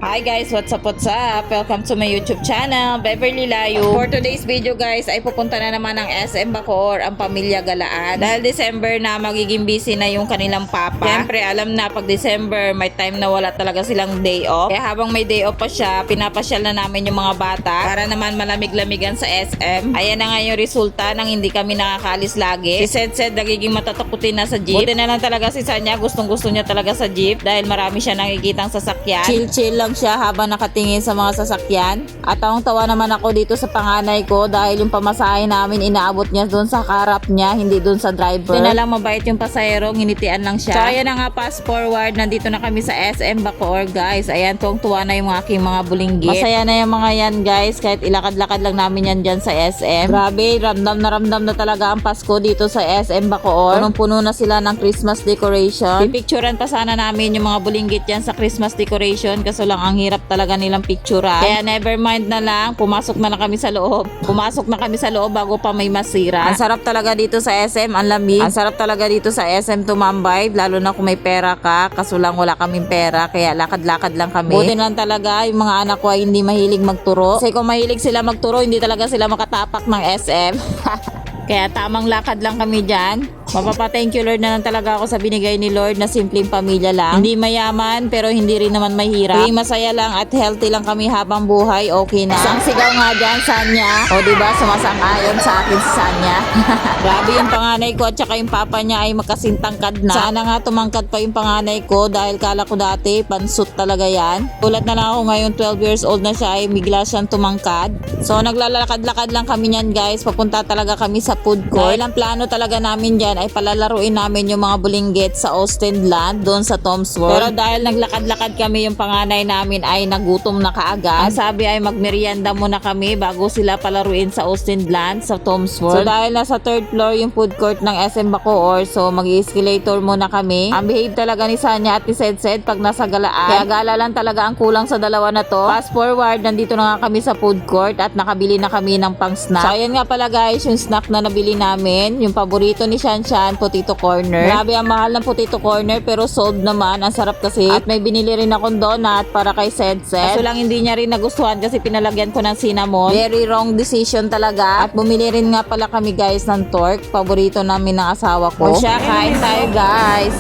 Hi guys, what's up? Welcome to my YouTube channel, Beverly Layo. For today's video guys, ay pupunta na naman ng SM Bacoor ang pamilya Galaan. Dahil December na, magiging busy na yung kanilang papa. Siyempre, alam na pag December, may time na wala talaga silang day off. Kaya habang may day off pa siya, pinapasyal na namin yung mga bata para naman malamig-lamigan sa SM. Ayan na nga yung resulta ng hindi kami nakakalis lagi. Si Sed nagiging matatakutin na sa jeep. Buti na lang talaga si Sanya, gustong-gusto niya talaga sa jeep dahil marami siya nakikitang sasakyan. Chill-chill lang siya habang nakatingin sa mga sasakyan. At tawang-tawa naman ako dito sa panganay ko dahil yung pamasahe namin inaabot niya doon sa karap niya, hindi doon sa driver. Hindi na lang mabait yung pasahero, nginitian lang siya. So ayan na nga, fast forward, nandito na kami sa SM Bacoor guys. Ayan, tuwang-tuwa na yung aking mga bulinggit. Masaya na yung mga yan guys, kahit ilakad-lakad lang namin yan dyan sa SM. Grabe, ramdam na talaga ang Pasko dito sa SM Bacoor. Punong-puno na sila ng Christmas decoration. Pipicturan pa sana namin yung mga bulinggit yan sa Christmas decoration, kaso lang ang hirap talaga nilang picturean. Kaya never mind na lang, pumasok na kami sa loob. Pumasok na kami sa loob bago pa may masira. Ang sarap talaga dito sa SM, ang lamig. Ang sarap talaga dito sa SM tumambay, lalo na kung may pera ka, kaso lang wala kaming pera, kaya lakad-lakad lang kami. Buti lang talaga, yung mga anak ko ay hindi mahilig magturo. Kasi kung mahilig sila magturo, hindi talaga sila makatapak ng SM. Kaya tamang lakad lang kami dyan. Mapapa-thank you Lord na lang talaga ako sa binigay ni Lord na simpleng pamilya lang. Hindi mayaman pero hindi rin naman mahirap. Hindi masaya lang at healthy lang kami habang buhay, okay na. Isang sigaw nga dyan, Sanya. O diba, sumasang-ayon sa akin si Sanya. Grabe yung panganay ko at saka yung papa niya ay makasintangkad na. Sana nga tumangkad pa yung panganay ko dahil kala ko dati pansut talaga yan. Ulat na lang ako ngayon, 12 years old na siya ay bigla siyang tumangkad. So naglalakad-lakad lang kami niyan guys. Papunta talaga kami sa food court. Dahil ang plano talaga namin dyan ay palalaruin namin yung mga bulinggit sa Ostendland doon sa Tom's World. Pero dahil naglakad-lakad kami, yung panganay namin ay nagutom na kaagad. Ang sabi ay magmerienda muna kami bago sila palaruin sa Ostendland sa Tom's World. So dahil nasa third floor yung food court ng SM Bacoor, so mag-escalator muna kami. Ang behave talaga ni Sanya at ni Sed pag nasa Galaan. Kaya gala lang talaga ang kulang sa dalawa na to. Fast forward, nandito na nga kami sa food court at nakabili na kami ng pang snack. So ayan nga pala guys, yung snack na nabili namin, yung paborito ni Shanshan, potato corner. Grabe ang mahal ng potato corner pero sold naman, ang sarap kasi. At may binili rin akong donut para kay Sed. Kaso lang hindi niya rin nagustuhan kasi pinalagyan ko ng cinnamon. Very wrong decision talaga. At bumili rin nga pala kami guys ng torque, paborito namin ng asawa ko. O siya, kain tayo guys.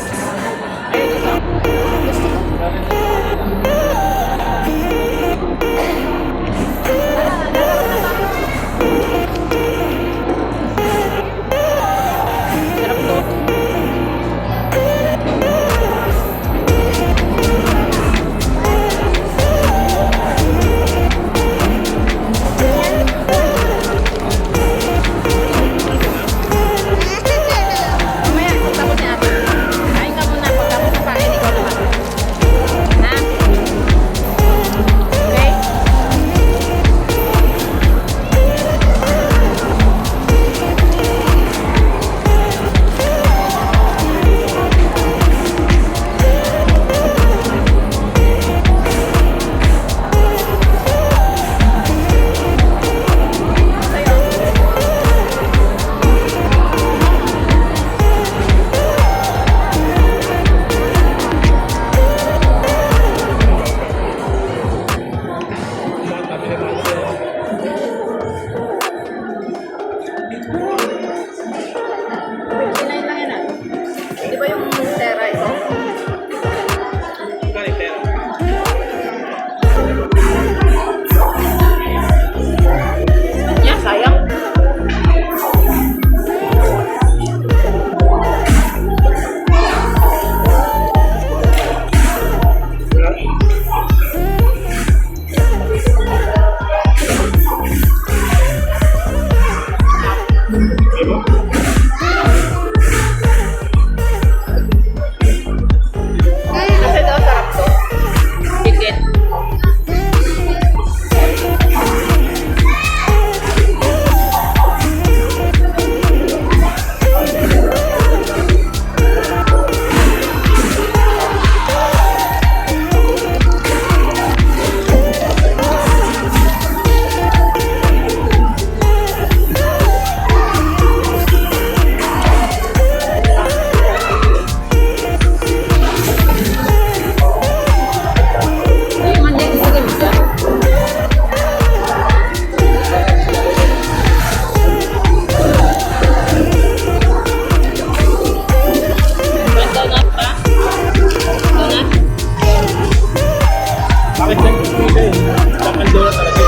Bakit nag-spray siya eh? Kakandura talaga.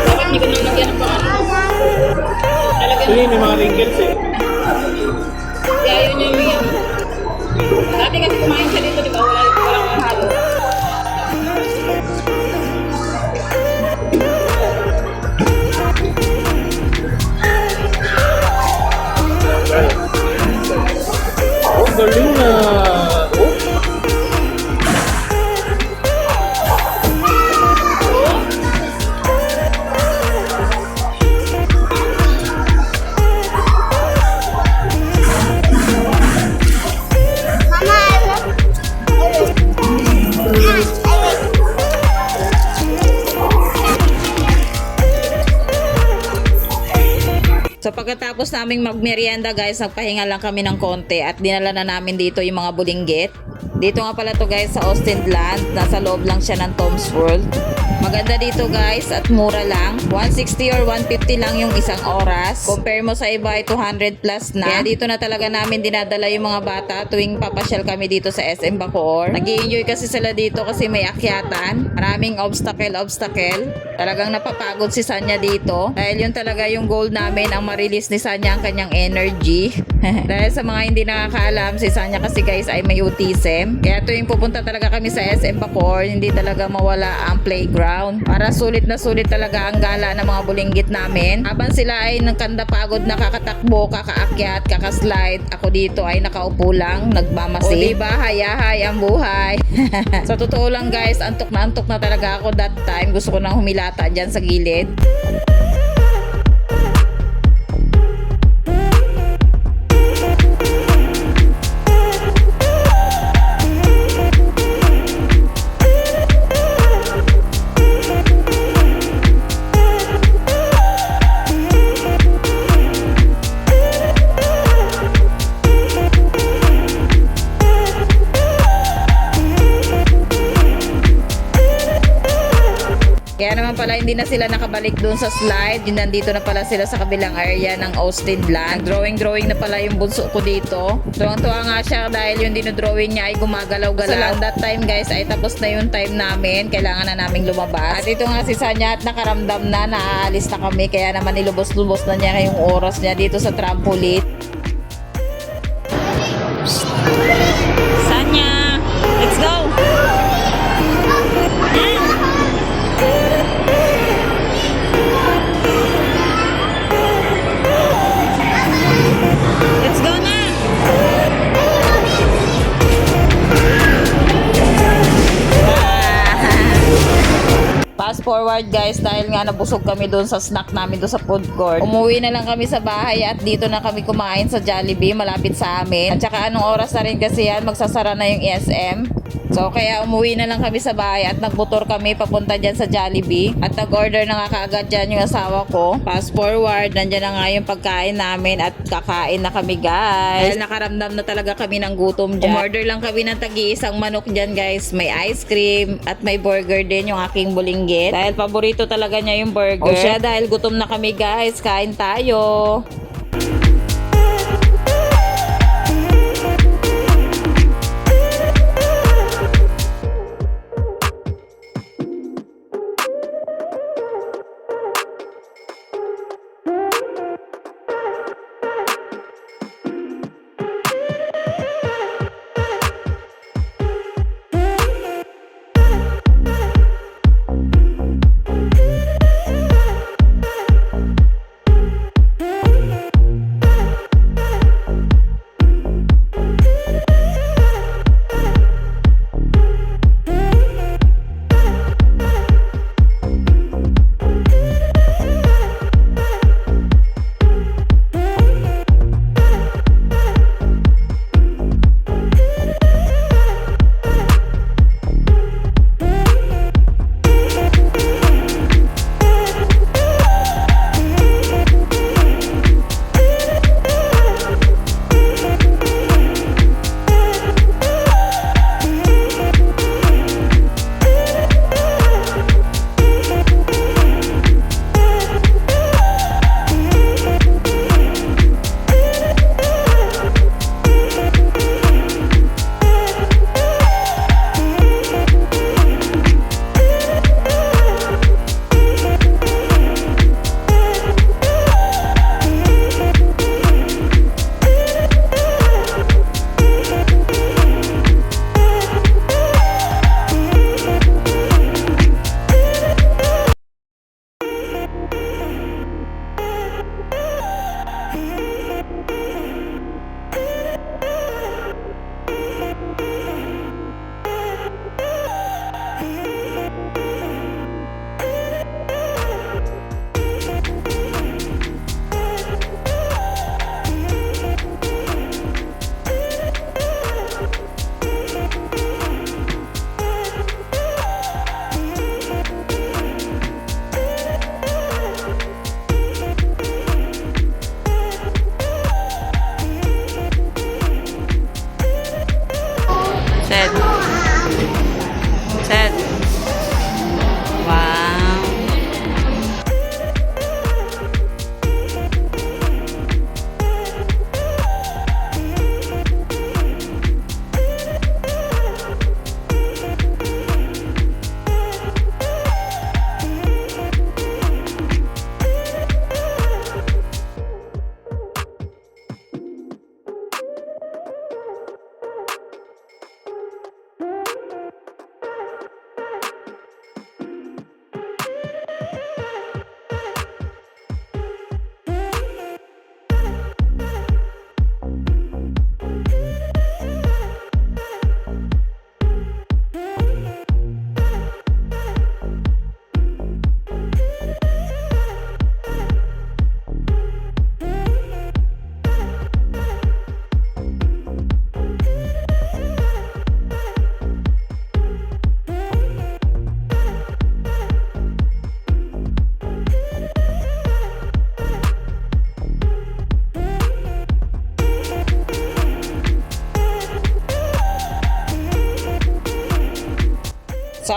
Bakit hindi ko nang lagyan ng pangalan? Talagang Actually, may mga wrinkles eh. kaya yun yung dati kasi kumain siya dito, di ba? Walang halo. Oh, galing na. Oh. So pagkatapos naming magmerienda guys, nagpahinga lang kami ng konti at dinala na namin dito yung mga bulinggit. Dito nga pala to guys sa Austin Land, nasa loob lang siya ng Tom's World. Maganda dito guys at mura lang. 160 or 150 lang yung isang oras. Compare mo sa iba ay 200 plus na. Kaya dito na talaga namin dinadala yung mga bata tuwing papasyal kami dito sa SM Bacoor. Nag-i-enjoy kasi sila dito kasi may akyatan. Maraming obstacle. Talagang napapagod si Sanya dito. Dahil yun talaga yung goal namin, ang ma-release ni Sanya ang kanyang energy. Dahil sa mga hindi nakakaalam, si Sanya kasi guys ay may autism. Kaya tuwing pupunta talaga kami sa SM Bacoor, hindi talaga mawala ang playground. Para sulit na sulit talaga ang gala ng mga bulinggit namin. Habang sila ay nagkanda pagod na kakatakbo, kakaakyat, kakaslide, ako dito ay nakaupo lang, nagmamasid. O diba, hayahay ang buhay. Sa totoo lang guys, antok na talaga ako that time. Gusto ko nang humilata dyan sa gilid. Kaya naman pala hindi na sila nakabalik doon sa slide. Yun, nandito na pala sila sa kabilang area ng Austin Land. Drawing na pala yung bunso ko dito. Tuwang-tuwa nga siya dahil yung dinodrawing niya ay gumagalaw-galaw. So lang that time guys ay tapos na yung time namin. Kailangan na naming lumabas. At ito nga si Sanya at nakaramdam na naaalis na kami. Kaya naman nilubos-lubos na niya yung oras niya dito sa trampoline. Sanya, let's go! Let's go na! Fast forward guys, dahil nga nabusog kami doon sa snack namin doon sa food court. Umuwi na lang kami sa bahay at dito na kami kumain sa Jollibee malapit sa amin. At saka anong oras na rin kasi yan, magsasara na yung ESM. So kaya umuwi na lang kami sa bahay at nagmotor kami papunta dyan sa Jollibee. At nag-order na nga kaagad dyan yung asawa ko. Fast forward, nandyan na nga yung pagkain namin at kakain na kami guys. Dahil nakaramdam na talaga kami ng gutom dyan. Umorder lang kami ng tagi-isang manok dyan guys. May ice cream at may burger din yung aking bulinggit. Dahil paborito talaga niya yung burger. O siya, dahil gutom na kami guys, kain tayo.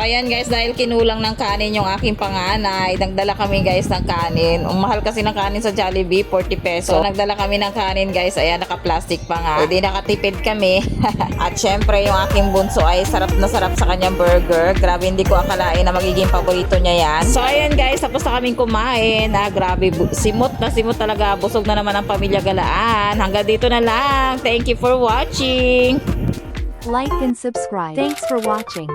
ayan guys, dahil kinulang ng kanin yung aking panganay, nagdala kami guys ng kanin. Ang mahal kasi ng kanin sa Jollibee, 40 pesos. So, nagdala kami ng kanin guys, ayan, naka-plastic pa nga. Hindi nakatipid kami. At syempre, yung aking bunso ay sarap na sarap sa kanyang burger. Grabe, hindi ko akalain na magiging paborito niya yan. So, ayan guys, tapos na kaming kumain. Grabe, simot talaga. Busog na naman ang Pamilya Galaan. Hanggang dito na lang. Thank you for watching. Like and subscribe. Thanks for watching.